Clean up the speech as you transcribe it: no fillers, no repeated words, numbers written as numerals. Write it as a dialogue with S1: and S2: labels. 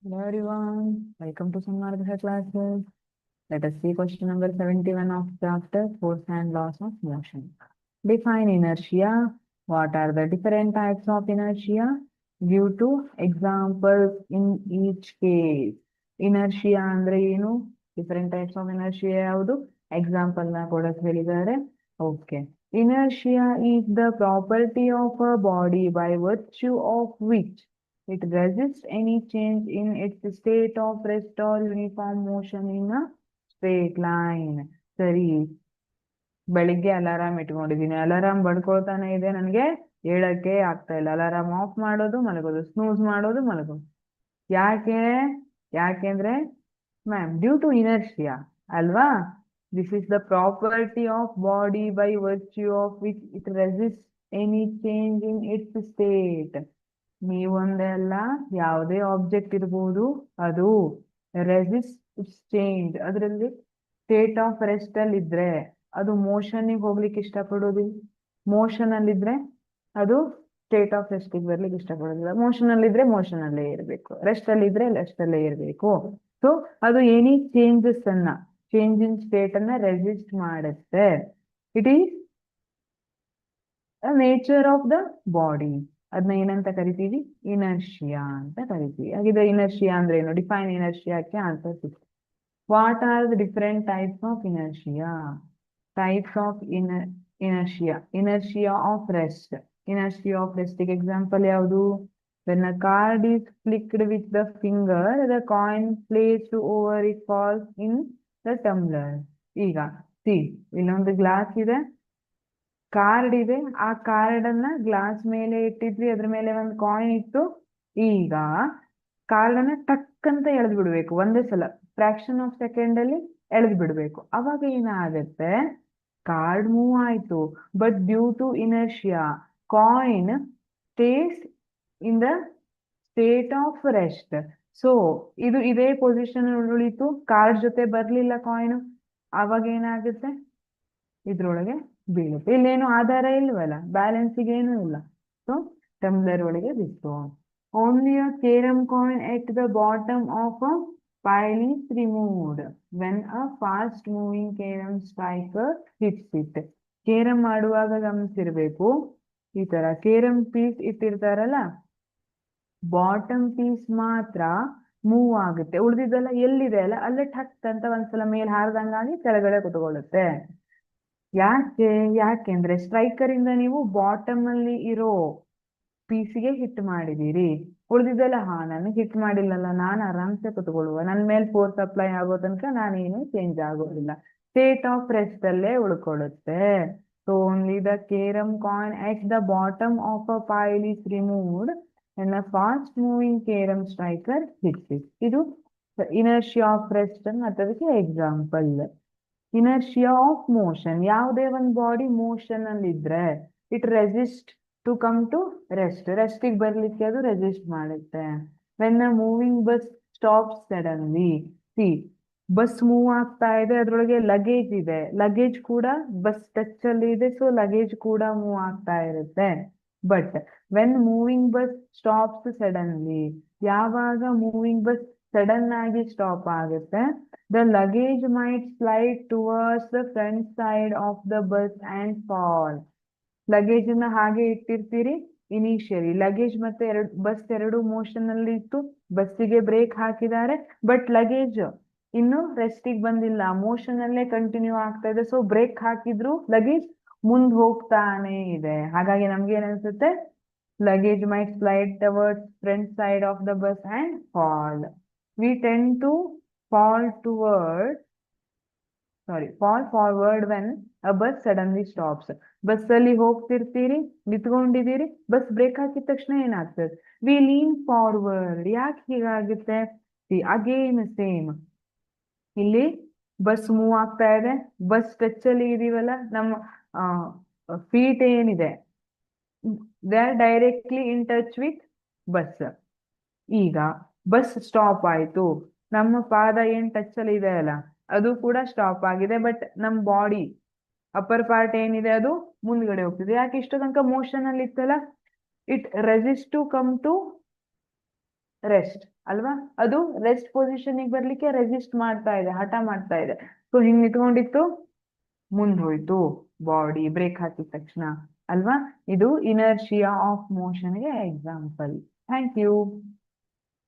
S1: Hello everyone, welcome to Samartha classes. Let us see question number 71 of chapter Force and Laws of Motion. Define inertia. What are the different types of inertia? Give two examples in each case. Inertia andre ಏನು? Different types of inertia ಯಾವುದು? Example ನ ಕೊಡಕ್ಕೆ ಹೇಳಿದ್ದಾರೆ. Okay. Inertia is the property of a body by virtue of which it resists any change in its state of rest or uniform motion in a straight line. ಸರಿ, ಬೆಳಿಗ್ಗೆ alarm ಇಟ್ಕೊಂಡಿದೀನಿ, alarm ಬಡ್ಕೊಳ್ತಾನೆ ಇದೆ, ನನಗೆ ಹೇಳಕ್ಕೆ ಆಗ್ತಾ ಇಲ್ಲ. ಅಲಾರಾಮ್ ಆಫ್ ಮಾಡೋದು ಮಲಗೋದು, snooze ಮಾಡೋದು ಮಲಗೋದು. ಯಾಕೆ? ಯಾಕೆಂದ್ರೆ ಮ್ಯಾಮ್ ಡ್ಯೂ ಟು ಇನರ್ಷಿಯಾ ಅಲ್ವಾ? This is the property of body by virtue of which it resist any change in its state. ನೀವೊಂದೇ ಅಲ್ಲ, ಯಾವುದೇ ಆಬ್ಜೆಕ್ಟ್ ಇರ್ಬೋದು, ಅದು ರೆಸಿಸ್ಟ್ ಚೇಂಜ್, ಅದರಲ್ಲಿ ಸ್ಟೇಟ್ ಆಫ್ ರೆಸ್ಟ್ ಅಲ್ಲಿ ಇದ್ರೆ ಅದು ಮೋಷನ್ ಹೋಗ್ಲಿಕ್ಕೆ ಇಷ್ಟಪಡೋದಿಲ್ಲ. ಮೋಷನ್ ಅಲ್ಲಿದ್ರೆ ಅದು ಸ್ಟೇಟ್ ಆಫ್ ರೆಸ್ಟ್ ಬರ್ಲಿಕ್ಕೆ ಇಷ್ಟಪಡೋದಿಲ್ಲ. ಮೋಷನ್ ಅಲ್ಲಿದ್ರೆ ಮೋಷನ್ ಅಲ್ಲೇ ಇರಬೇಕು, ರೆಸ್ಟ್ ಅಲ್ಲಿದ್ರೆ ರೆಸ್ಟ್ ಅಲ್ಲೇ ಇರಬೇಕು. ಸೊ ಅದು ಎನಿ ಚೇಂಜಸ್ ಅನ್ನ, ಚೇಂಜ್ ಇನ್ ಸ್ಟೇಟ್ ಅನ್ನ ರೆಸಿಸ್ಟ್ ಮಾಡುತ್ತೆ. It is nature of the body. ಅದನ್ನ ಏನಂತ ಕರಿತೀವಿ? ಇನರ್ಷಿಯಾ ಅಂತ ಕರಿತೀವಿ. ಹಾಗಿದ್ರೆ ಇನರ್ಷಿಯಾ ಅಂದ್ರೆ ಏನು? ಡಿಫೈನ್ ಇನರ್ಷಿಯಾಕ್ಕೆ ಆನ್ಸರ್ ಸಿಕ್ತು. What are the different types of inertia? Types of inertia. Inertia of rest. Inertia of rest ಗೆ ಎಕ್ಸಾಂಪಲ್ ಯಾವುದು? When a card is flicked with the finger, the coin placed over it falls in the tumbler. ಈಗ see, ಇಲ್ಲೊಂದು glass ಇದೆ, card ಇದೆ, ಆ card ಅನ್ನ glass ಮೇಲೆ ಇಟ್ಟಿದ್ವಿ, ಅದ್ರ ಮೇಲೆ ಒಂದು ಕಾಯಿನ್ ಇಟ್ಟು, ಈಗ ಕಾರ್ಡ್ ಅನ್ನ ಟಕ್ ಅಂತ ಎಳೆದು ಬಿಡ್ಬೇಕು, ಒಂದೇ ಸಲ ಫ್ರಾಕ್ಷನ್ ಆಫ್ ಸೆಕೆಂಡ್ ಅಲ್ಲಿ ಎಳೆದು ಬಿಡ್ಬೇಕು. ಅವಾಗ ಏನಾಗುತ್ತೆ? ಕಾರ್ಡ್ ಮೂವ್ ಆಯ್ತು, but due to inertia coin stays in the state of rest. So ಇದು ಇದೇ ಪೊಸಿಷನ್ ಉಳಿತು, ಕಾರ್ಡ್ ಜೊತೆ ಬರ್ಲಿಲ್ಲ ಕಾಯಿನ್. ಅವಾಗ ಏನಾಗುತ್ತೆ? ಇದ್ರೊಳಗೆ ಬೀಳುತ್ತೆ. ಇಲ್ಲೇನು ಆಧಾರ ಇಲ್ವಲ್ಲ, ಬ್ಯಾಲೆನ್ಸಿಗೆ ಏನೂ ಇಲ್ಲ. ಸೊ ಟಂಬ್ಲರ್ ಒಳಗೆ ಬಿತ್ತು. Only a carrom coin at the bottom of a pile is removed when a fast moving carom striker hits it. Carrom ಮಾಡುವಾಗ ಗಮನಿಸಿರ್ಬೇಕು, ಈ ತರ ಕೇರಮ್ ಪೀಸ್ ಇಟ್ಟಿರ್ತಾರಲ್ಲ, ಬಾಟಮ್ ಪೀಸ್ ಮಾತ್ರ ಮೂವ್ ಆಗುತ್ತೆ, ಉಳಿದಿದ್ದೆಲ್ಲ ಎಲ್ಲಿದೆ ಅಲ್ಲ ಅಲ್ಲೇ ಠಕ್ ಅಂತ ಒಂದ್ಸಲ ಮೇಲ್ ಹಾರದಂಗಾಗಿ ಕೆಳಗಡೆ ಕುತ್ಕೊಳ್ಳುತ್ತೆ. ಯಾಕೆಂದ್ರೆ ಸ್ಟ್ರೈಕರ್ ಇಂದ ನೀವು ಬಾಟಮ್ ಅಲ್ಲಿ ಇರೋ ಪೀಸಿಗೆ ಹಿಟ್ ಮಾಡಿದೀರಿ, ಉಳಿದಿದ್ದೆಲ್ಲ ನನಗೆ ಹಿಟ್ ಮಾಡಿಲ್ಲಲ್ಲ, ನಾನು ಆರಾಮ್ಸೆ ಕುತ್ಕೊಳ್ಳುವ, ನನ್ನ ಮೇಲೆ ಫೋರ್ಸ್ ಅಪ್ಲೈ ಆಗೋ ತನಕ ನಾನೇನು ಚೇಂಜ್ ಆಗೋದಿಲ್ಲ, ಸ್ಟೇಟ್ ಆಫ್ ರೆಸ್ಟ್ ಅಲ್ಲೇ ಉಳ್ಕೊಳ್ಳುತ್ತೆ. So only the carom coin at the bottom of a pile is removed when a fast moving carom striker hits it. ಇದು ಇನರ್ಷಿಯಾ ಆಫ್ ರೆಸ್ಟ್ ಅದಕ್ಕೆ ಎಕ್ಸಾಂಪಲ್. Inertia of motion. ಯಾವುದೇ ಒಂದು body motion ಅಲ್ಲಿ ಇದ್ರೆ it resist to come to rest, ರೆಸ್ಟಿಗೆ ಬರ್ಲಿಕ್ಕೆ ಅದು resist ಮಾಡುತ್ತೆ. When a moving bus stop suddenly. See, bus move ಆಗ್ತಾ ಇದೆ, ಅದ್ರೊಳಗೆ ಲಗೇಜ್ ಇದೆ, ಲಗೇಜ್ ಕೂಡ ಬಸ್ ಟಚ್ ಅಲ್ಲಿ ಇದೆ, ಸೊ ಲಗೇಜ್ ಕೂಡ ಮೂವ್ ಆಗ್ತಾ ಇರುತ್ತೆ. But when moving bus stops suddenly, ಯಾವಾಗ ಮೂವಿಂಗ್ ಬಸ್ ಸಡನ್ ಆಗಿ ಸ್ಟಾಪ್ ಆಗುತ್ತೆ, the luggage might slide towards the front side of the bus and fall. Luggage ಅನ್ನ ಹಾಗೆ ಇಟ್ಟಿರ್ತೀರಿ, ಇನಿಷಿಯಲಿ ಲಗೇಜ್ ಮತ್ತೆ ಬಸ್ ಎರಡು ಮೋಷನ್ ಅಲ್ಲಿ ಇತ್ತು, ಬಸ್ಸಿಗೆ ಬ್ರೇಕ್ ಹಾಕಿದ್ದಾರೆ, ಬಟ್ ಲಗೇಜ್ ಇನ್ನು ರೆಸ್ಟಿಗೆ ಬಂದಿಲ್ಲ, ಮೋಷನ್ ಅಲ್ಲೇ ಕಂಟಿನ್ಯೂ ಆಗ್ತಾ ಇದೆ. ಸೊ ಬ್ರೇಕ್ ಹಾಕಿದ್ರು ಲಗೇಜ್ ಮುಂದ್ ಹೋಗ್ತಾನೆ ಇದೆ. ಹಾಗಾಗಿ ನಮ್ಗೆ ಏನನ್ಸುತ್ತೆ? Luggage might slide towards front side of the bus and fall. We tend to fall toward fall forward when a bus suddenly stops. Bus ಅಲ್ಲಿ ಹೋಗ್ತಿರ್ತೀರಿ, ನಿಂತ್ಕೊಂಡಿದ್ದೀರಿ, ಬಸ್ ಬ್ರೇಕ್ ಹಾಕಿದ ತಕ್ಷಣ ಏನಾಗ್ತದೆ? We lean forward. ಯಾಕೆ ಹೀಗಾಗುತ್ತೆ? ಅಗೇನ್ ಸೇಮ್, ಇಲ್ಲಿ bus move ಆಗ್ತಾ ಇದೆ, ಬಸ್ ಟಚ್ ಅಲ್ಲಿ ಇದೀವಲ್ಲ, ನಮ್ಮ ಫೀಟ್ ಏನಿದೆ they are directly in touch with bus. ಈಗ ಬಸ್ ಸ್ಟಾಪ್ ಆಯ್ತು, ನಮ್ಮ ಪಾದ ಏನ್ ಟಚ್ ಅಲ್ಲಿ ಇದೆ ಅಲ್ಲ ಅದು ಕೂಡ ಸ್ಟಾಪ್ ಆಗಿದೆ, ಬಟ್ ನಮ್ ಬಾಡಿ ಅಪ್ಪರ್ ಪಾರ್ಟ್ ಏನಿದೆ ಅದು ಮುಂದ್ಗಡೆ ಹೋಗ್ತಿದೆ. ಯಾಕೆ? ಇಷ್ಟು ತನಕ ಮೋಷನ್ ಅಲ್ಲಿ ಇತ್ತಲ್ಲ, it resist to come to rest ಅಲ್ವಾ? ಅದು ರೆಸ್ಟ್ ಪೊಸಿಷನ್ಗೆ ಬರ್ಲಿಕ್ಕೆ ರೆಸಿಸ್ಟ್ ಮಾಡ್ತಾ ಇದೆ, ಹಠ ಮಾಡ್ತಾ ಇದೆ. ಸೊ ಹಿಂಗ್ ನಿಂತ್ಕೊಂಡಿತ್ತು, ಮುಂದ್ ಹೋಯ್ತು ಬಾಡಿ, ಬ್ರೇಕ್ ಹಾಕಿದ ತಕ್ಷಣ, ಅಲ್ವಾ? ಇದು ಇನರ್ಷಿಯಾ ಆಫ್ ಮೋಷನ್ಗೆ ಎಕ್ಸಾಂಪಲ್. Thank you.